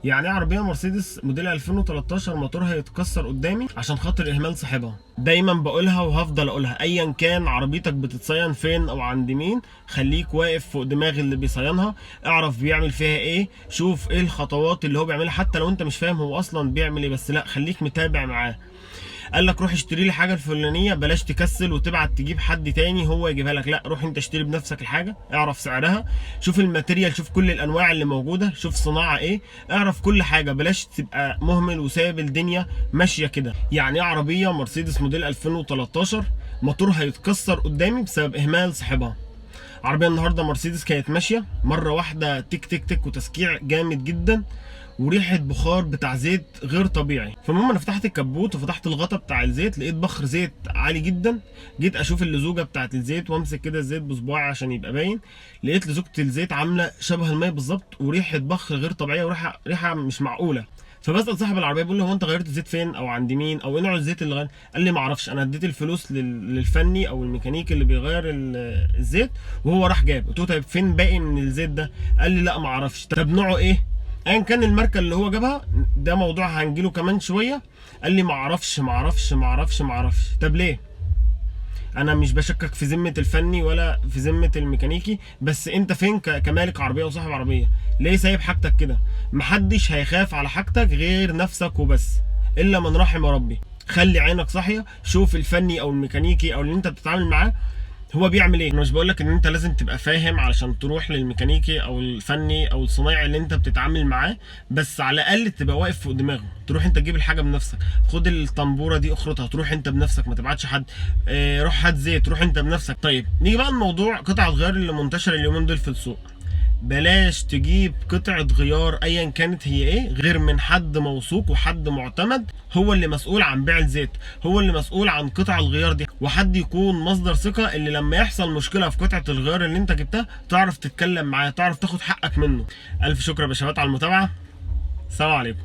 يعني عربيه مرسيدس موديل 2013 موتورها يتكسر قدامي عشان خاطر اهمال صاحبها. دايما بقولها وهفضل اقولها، ايا كان عربيتك بتتصين فين او عند مين، خليك واقف فوق دماغ اللي بيصينها، اعرف بيعمل فيها ايه، شوف ايه الخطوات اللي هو بيعملها حتى لو انت مش فاهم هو اصلا بيعمل ايه، بس لا خليك متابع معاه. قال لك روح اشتري لي حاجه الفلانيه، بلاش تكسل وتبعت تجيب حد تاني هو يجيبها لك، لا روح انت اشتري بنفسك الحاجه، اعرف سعرها، شوف الماتيريال، شوف كل الانواع اللي موجوده، شوف صناعه ايه، اعرف كل حاجه، بلاش تبقى مهمل وسايب الدنيا ماشيه كده. يعني عربيه مرسيدس موديل 2013 موتورها يتكسر قدامي بسبب اهمال صاحبها. عربيه النهارده مرسيدس كانت ماشيه مره واحده تك تك تك وتسكيع جامد جدا وريحه بخار بتاع زيت غير طبيعي. فالمهم انا فتحت الكبوت وفتحت الغطا بتاع الزيت، لقيت بخر زيت عالي جدا. جيت اشوف اللزوجه بتاعه الزيت وامسك كده الزيت بصباعي عشان يبقى باين، لقيت لزوجه الزيت عامله شبه الميه بالظبط وريحه بخر غير طبيعيه وريحه مش معقوله. فبسال صاحب العربيه بقول له هو انت غيرت الزيت فين او عند مين او ايه نوع الزيت اللي غير؟ قال لي ما اعرفش، انا اديت الفلوس للفني او الميكانيكي اللي بيغير الزيت وهو راح جاب. قلت له طيب فين باقي من الزيت ده؟ قال لي لا ما اعرفش. طب نوعه ايه؟ ايا كان الماركه اللي هو جابها، ده موضوع هنجيله كمان شويه. قال لي ما اعرفش ما اعرفش ما اعرفش ما اعرفش. طب ليه؟ انا مش بشكك في ذمه الفني ولا في ذمه الميكانيكي، بس انت فين كمالك عربيه وصاحب عربيه؟ ليه سايب حاجتك كده؟ محدش هيخاف على حاجتك غير نفسك وبس، الا من رحم ربي. خلي عينك صاحيه، شوف الفني او الميكانيكي او اللي انت بتتعامل معاه هو بيعمل ايه. انا مش بقولك ان انت لازم تبقى فاهم علشان تروح للميكانيكي او الفني او الصنايعي اللي انت بتتعامل معاه، بس على الاقل تبقى واقف فوق دماغه، تروح انت تجيب الحاجه بنفسك، خد الطنبوره دي اخرطها، تروح انت بنفسك ما تبعتش حد، روح هات زيت، روح انت بنفسك. طيب نيجي بقى لموضوع قطع الغيار اللي منتشره اليومين دول في السوق. بلاش تجيب قطعة غيار ايا كانت هي ايه غير من حد موثوق وحد معتمد، هو اللي مسؤول عن بيع الزيت، هو اللي مسؤول عن قطع الغيار دي، وحد يكون مصدر ثقة اللي لما يحصل مشكلة في قطعة الغيار اللي انت جبتها تعرف تتكلم معاه، تعرف تاخد حقك منه. الف شكر يا باشوات على المتابعة، سلام عليكم.